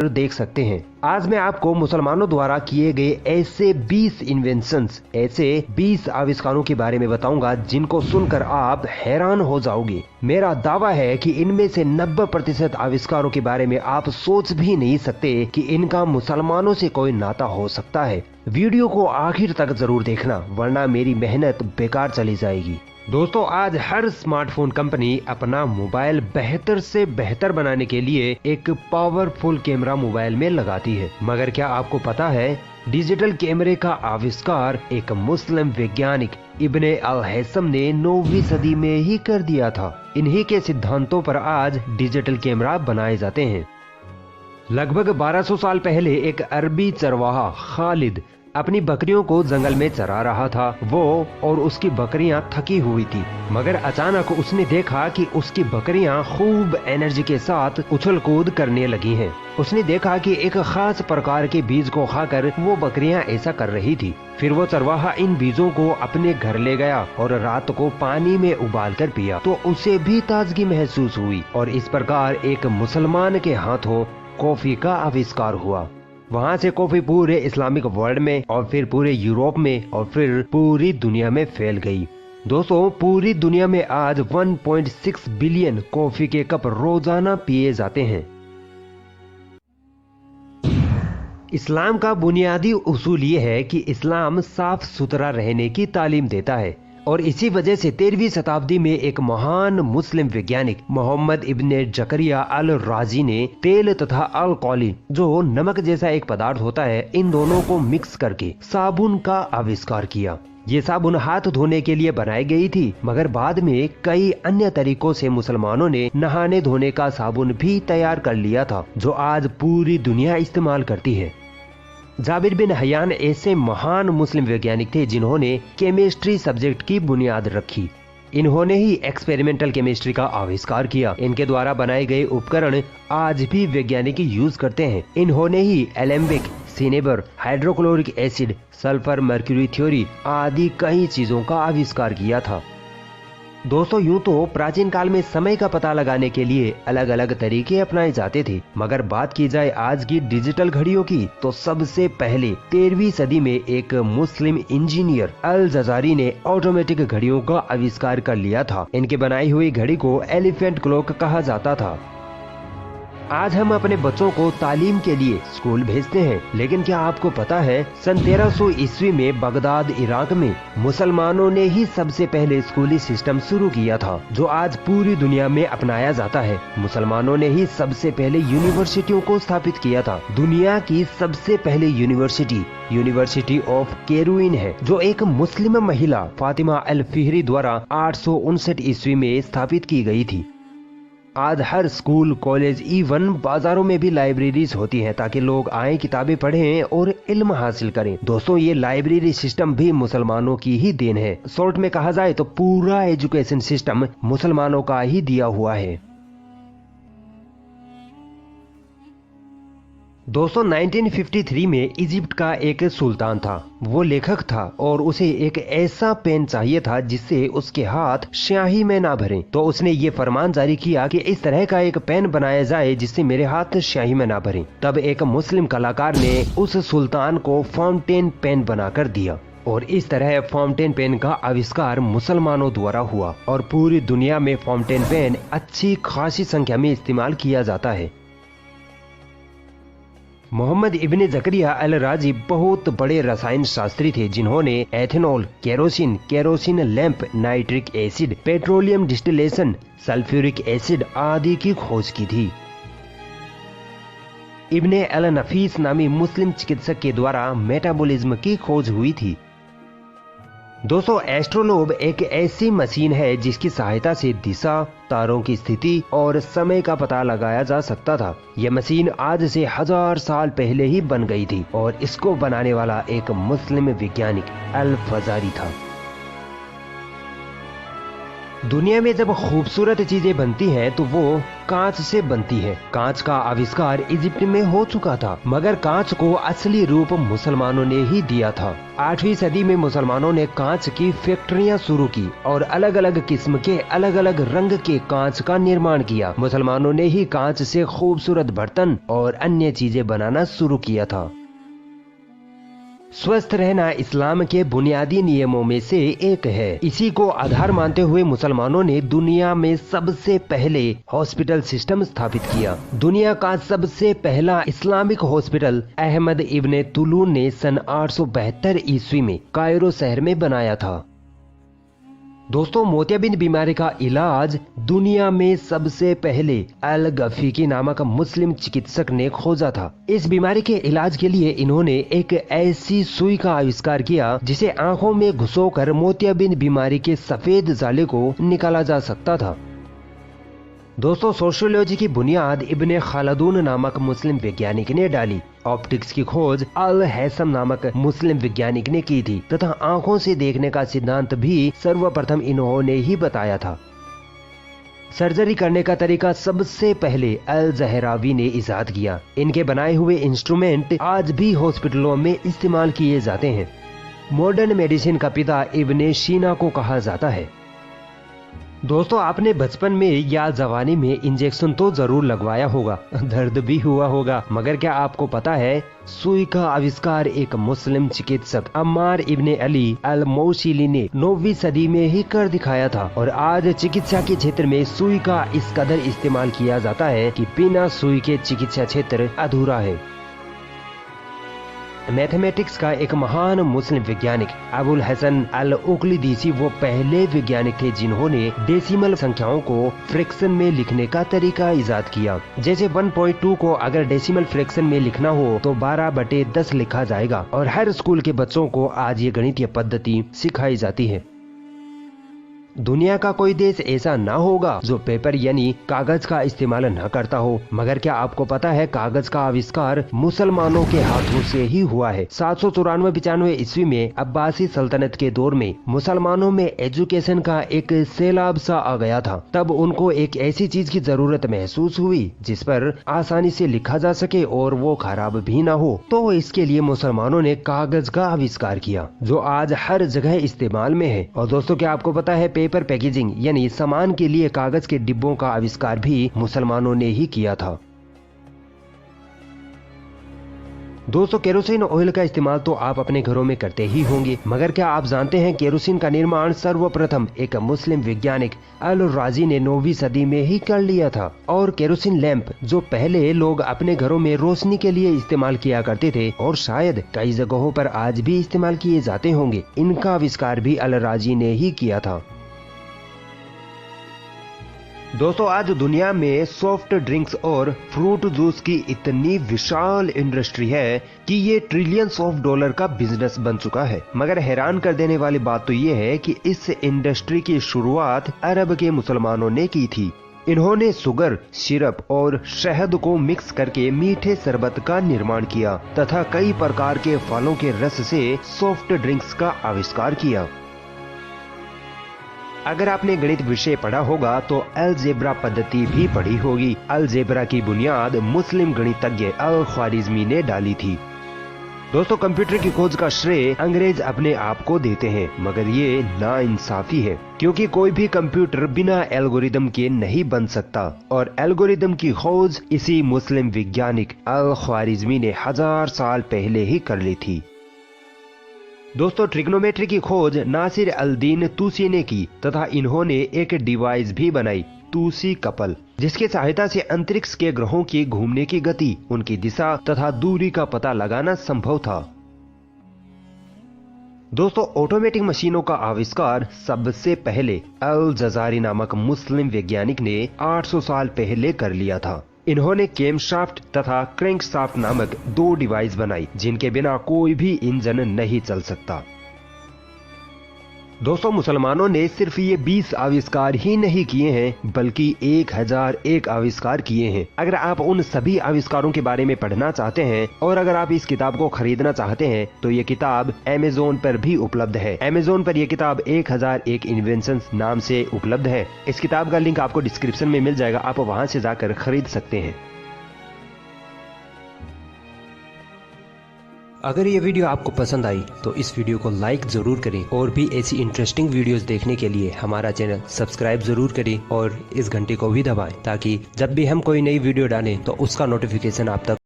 देख सकते हैं। आज मैं आपको मुसलमानों द्वारा किए गए ऐसे 20 इन्वेंशंस, ऐसे 20 आविष्कारों के बारे में बताऊंगा जिनको सुनकर आप हैरान हो जाओगे। मेरा दावा है कि इनमें से 90% आविष्कारों के बारे में आप सोच भी नहीं सकते कि इनका मुसलमानों से कोई नाता हो सकता है। वीडियो को आखिर तक जरूर देखना, वरना मेरी मेहनत बेकार चली जाएगी। दोस्तों, आज हर स्मार्टफोन कंपनी अपना मोबाइल बेहतर से बेहतर बनाने के लिए एक पावरफुल कैमरा मोबाइल में लगाती है, मगर क्या आपको पता है डिजिटल कैमरे का आविष्कार एक मुस्लिम वैज्ञानिक इब्ने अल हैसम ने 9वीं सदी में ही कर दिया था। इन्हीं के सिद्धांतों पर आज डिजिटल कैमरा बनाए जाते हैं। लगभग 1200 साल पहले एक अरबी चरवाहा खालिद अपनी बकरियों को जंगल में चरा रहा था। वो और उसकी बकरियां थकी हुई थी, मगर अचानक उसने देखा कि उसकी बकरियां खूब एनर्जी के साथ उछल कूद करने लगी हैं। उसने देखा कि एक खास प्रकार के बीज को खाकर वो बकरियां ऐसा कर रही थी। फिर वो चरवाहा इन बीजों को अपने घर ले गया और रात को पानी में उबाल कर पिया, तो उसे भी ताजगी महसूस हुई और इस प्रकार एक मुसलमान के हाथों कॉफी का आविष्कार हुआ। वहाँ से कॉफी पूरे इस्लामिक वर्ल्ड में और फिर पूरे यूरोप में और फिर पूरी दुनिया में फैल गई। दोस्तों, पूरी दुनिया में आज 1.6 बिलियन कॉफी के कप रोजाना पिए जाते हैं। इस्लाम का बुनियादी उसूल ये है कि इस्लाम साफ सुथरा रहने की तालीम देता है और इसी वजह से 13वीं शताब्दी में एक महान मुस्लिम वैज्ञानिक मोहम्मद इब्ने जकरिया अल राजी ने तेल तथा अल्कोहल, जो नमक जैसा एक पदार्थ होता है, इन दोनों को मिक्स करके साबुन का आविष्कार किया। ये साबुन हाथ धोने के लिए बनाई गई थी, मगर बाद में कई अन्य तरीकों से मुसलमानों ने नहाने धोने का साबुन भी तैयार कर लिया था, जो आज पूरी दुनिया इस्तेमाल करती है। जाबिर बिन हयान ऐसे महान मुस्लिम वैज्ञानिक थे जिन्होंने केमिस्ट्री सब्जेक्ट की बुनियाद रखी। इन्होंने ही एक्सपेरिमेंटल केमिस्ट्री का आविष्कार किया। इनके द्वारा बनाए गए उपकरण आज भी वैज्ञानिक यूज करते हैं। इन्होंने ही alembic, cinnabar, hydrochloric acid, sulphur mercury theory आदि कई चीजों का आविष्कार किया था। दोस्तों, यूं तो प्राचीन काल में समय का पता लगाने के लिए अलग अलग तरीके अपनाए जाते थे, मगर बात की जाए आज की डिजिटल घड़ियों की तो सबसे पहले 13वीं सदी में एक मुस्लिम इंजीनियर अल जजारी ने ऑटोमेटिक घड़ियों का आविष्कार कर लिया था। इनके बनाई हुई घड़ी को एलिफेंट क्लॉक कहा जाता था। आज हम अपने बच्चों को तालीम के लिए स्कूल भेजते हैं, लेकिन क्या आपको पता है सन 1300 ईस्वी में बगदाद इराक में मुसलमानों ने ही सबसे पहले स्कूली सिस्टम शुरू किया था, जो आज पूरी दुनिया में अपनाया जाता है। मुसलमानों ने ही सबसे पहले यूनिवर्सिटियों को स्थापित किया था। दुनिया की सबसे पहले यूनिवर्सिटी ऑफ केरुइन है, जो एक मुस्लिम महिला फातिमा अल फिहरी द्वारा 859 ईस्वी में स्थापित की गई थी। आज हर स्कूल, कॉलेज, इवन बाजारों में भी लाइब्रेरीज होती हैं ताकि लोग आए, किताबें पढ़ें और इल्म हासिल करें। दोस्तों, ये लाइब्रेरी सिस्टम भी मुसलमानों की ही देन है। शॉर्ट में कहा जाए तो पूरा एजुकेशन सिस्टम मुसलमानों का ही दिया हुआ है। दोस्तों, 1953 में इजिप्ट का एक सुल्तान था। वो लेखक था और उसे एक ऐसा पेन चाहिए था जिससे उसके हाथ स्याही में ना भरें। तो उसने ये फरमान जारी किया कि इस तरह का एक पेन बनाया जाए जिससे मेरे हाथ स्याही में ना भरें। तब एक मुस्लिम कलाकार ने उस सुल्तान को फाउंटेन पेन बनाकर दिया और इस तरह फाउंटेन पेन का आविष्कार मुसलमानों द्वारा हुआ और पूरी दुनिया में फाउंटेन पेन अच्छी खासी संख्या में इस्तेमाल किया जाता है। मोहम्मद इब्ने जकरिया अल राजी बहुत बड़े रसायन शास्त्री थे जिन्होंने ethanol, kerosene lamp, nitric acid, petroleum distillation, sulphuric acid आदि की खोज की थी। इब्ने अल नफीस नामी मुस्लिम चिकित्सक के द्वारा मेटाबॉलिज्म की खोज हुई थी। दोस्तों, एस्ट्रोलोब एक ऐसी मशीन है जिसकी सहायता से दिशा, तारों की स्थिति और समय का पता लगाया जा सकता था। यह मशीन आज से 1000 साल पहले ही बन गई थी और इसको बनाने वाला एक मुस्लिम वैज्ञानिक अल फजारी था। दुनिया में जब खूबसूरत चीजें बनती हैं तो वो कांच से बनती है। कांच का आविष्कार इजिप्ट में हो चुका था, मगर कांच को असली रूप मुसलमानों ने ही दिया था। 8वीं सदी में मुसलमानों ने कांच की फैक्ट्रियां शुरू की और अलग अलग किस्म के अलग अलग रंग के कांच का निर्माण किया। मुसलमानों ने ही कांच से खूबसूरत बर्तन और अन्य चीजें बनाना शुरू किया था। स्वस्थ रहना इस्लाम के बुनियादी नियमों में से एक है। इसी को आधार मानते हुए मुसलमानों ने दुनिया में सबसे पहले हॉस्पिटल सिस्टम स्थापित किया। दुनिया का सबसे पहला इस्लामिक हॉस्पिटल अहमद इब्ने तुलून ने सन 872 ईस्वी में कायरो शहर में बनाया था। दोस्तों, मोतियाबिंद बीमारी का इलाज दुनिया में सबसे पहले अल गफीकी नामक मुस्लिम चिकित्सक ने खोजा था। इस बीमारी के इलाज के लिए इन्होंने एक ऐसी सुई का आविष्कार किया जिसे आंखों में घुसोकर मोतियाबिंद बीमारी के सफेद जाले को निकाला जा सकता था। दोस्तों, सोशियोलॉजी की बुनियाद इब्ने खालदून नामक मुस्लिम वैज्ञानिक ने डाली। ऑप्टिक्स की खोज अल हैसम नामक मुस्लिम वैज्ञानिक ने की थी तथा आंखों से देखने का सिद्धांत भी सर्वप्रथम इन्होंने ही बताया था। सर्जरी करने का तरीका सबसे पहले अल जहरावी ने इजाद किया। इनके बनाए हुए इंस्ट्रूमेंट आज भी हॉस्पिटलों में इस्तेमाल किए जाते हैं। मॉडर्न मेडिसिन का पिता इब्ने सीना को कहा जाता है। दोस्तों, आपने बचपन में या जवानी में इंजेक्शन तो जरूर लगवाया होगा, दर्द भी हुआ होगा, मगर क्या आपको पता है सुई का आविष्कार एक मुस्लिम चिकित्सक अम्मार इब्ने अली अल मौसिली ने 9वीं सदी में ही कर दिखाया था। और आज चिकित्सा के क्षेत्र में सुई का इस कदर इस्तेमाल किया जाता है कि बिना सुई के चिकित्सा क्षेत्र अधूरा है। मैथमेटिक्स का एक महान मुस्लिम वैज्ञानिक अबुल हसन अल उकलिदीसी वो पहले वैज्ञानिक थे जिन्होंने डेसिमल संख्याओं को फ्रैक्शन में लिखने का तरीका इजाद किया। जैसे 1.2 को अगर डेसिमल फ्रैक्शन में लिखना हो तो 12/10 लिखा जाएगा और हर स्कूल के बच्चों को आज ये गणितीय पद्धति सिखाई जाती है। दुनिया का कोई देश ऐसा ना होगा जो पेपर यानी कागज का इस्तेमाल न करता हो, मगर क्या आपको पता है कागज का आविष्कार मुसलमानों के हाथों से ही हुआ है। 794-95 ईस्वी में अब्बासी सल्तनत के दौर में मुसलमानों में एजुकेशन का एक सैलाब सा आ गया था। तब उनको एक ऐसी चीज की जरूरत महसूस हुई जिस पर आसानी से लिखा जा सके और वो खराब भी ना हो, तो इसके लिए मुसलमानों ने कागज का आविष्कार किया जो आज हर जगह इस्तेमाल में है। और दोस्तों, क्या आपको पता है पेपर पैकेजिंग यानी सामान के लिए कागज के डिब्बों का आविष्कार भी मुसलमानों ने ही किया था। दोस्तों, केरोसिन ऑयल का इस्तेमाल तो आप अपने घरों में करते ही होंगे, मगर क्या आप जानते हैं केरोसिन का निर्माण सर्वप्रथम एक मुस्लिम वैज्ञानिक अल राजी ने 9वीं सदी में ही कर लिया था। और केरोसिन लैंप जो पहले लोग अपने घरों में रोशनी के लिए इस्तेमाल किया करते थे और शायद कई जगहों पर आज भी इस्तेमाल किए जाते होंगे, इनका आविष्कार भी अल राजी ने ही किया था। दोस्तों, आज दुनिया में सॉफ्ट ड्रिंक्स और फ्रूट जूस की इतनी विशाल इंडस्ट्री है कि ये ट्रिलियंस ऑफ डॉलर का बिजनेस बन चुका है। मगर हैरान कर देने वाली बात तो ये है कि इस इंडस्ट्री की शुरुआत अरब के मुसलमानों ने की थी। इन्होंने शुगर, सिरप और शहद को मिक्स करके मीठे शरबत का निर्माण किया तथा कई प्रकार के फलों के रस से सॉफ्ट ड्रिंक्स का आविष्कार किया। अगर आपने गणित विषय पढ़ा होगा तो अलजेब्रा पद्धति भी पढ़ी होगी। अलजेब्रा की बुनियाद मुस्लिम गणितज्ञ अल ख्वारिज़मी ने डाली थी। दोस्तों, कंप्यूटर की खोज का श्रेय अंग्रेज अपने आप को देते हैं, मगर ये नाइंसाफी है क्योंकि कोई भी कंप्यूटर बिना एल्गोरिदम के नहीं बन सकता और एल्गोरिदम की खोज इसी मुस्लिम वैज्ञानिक अल ख्वारिज़मी ने 1000 साल पहले ही कर ली थी। दोस्तों, ट्रिग्नोमेट्री की खोज नासिर अल दीन तूसी ने की तथा इन्होंने एक डिवाइस भी बनाई, तूसी कपल, जिसकी सहायता से अंतरिक्ष के ग्रहों की घूमने की गति, उनकी दिशा तथा दूरी का पता लगाना संभव था। दोस्तों, ऑटोमेटिक मशीनों का आविष्कार सबसे पहले अल जजारी नामक मुस्लिम वैज्ञानिक ने 800 साल पहले कर लिया था। इन्होंने कैमशाफ्ट तथा क्रैंकशाफ्ट नामक 2 डिवाइस बनाई जिनके बिना कोई भी इंजन नहीं चल सकता। दोस्तों, मुसलमानों ने सिर्फ ये 20 आविष्कार ही नहीं किए हैं बल्कि 1001 आविष्कार किए हैं। अगर आप उन सभी आविष्कारों के बारे में पढ़ना चाहते हैं और अगर आप इस किताब को खरीदना चाहते हैं तो ये किताब अमेज़न पर भी उपलब्ध है। अमेज़न पर यह किताब 1001 इन्वेंशंस नाम से उपलब्ध है। इस किताब का लिंक आपको डिस्क्रिप्शन में मिल जाएगा, आप वहां से जाकर खरीद सकते हैं। अगर ये वीडियो आपको पसंद आई तो इस वीडियो को लाइक जरूर करें और भी ऐसी इंटरेस्टिंग वीडियोस देखने के लिए हमारा चैनल सब्सक्राइब जरूर करें और इस घंटे को भी दबाएं ताकि जब भी हम कोई नई वीडियो डालें तो उसका नोटिफिकेशन आप तक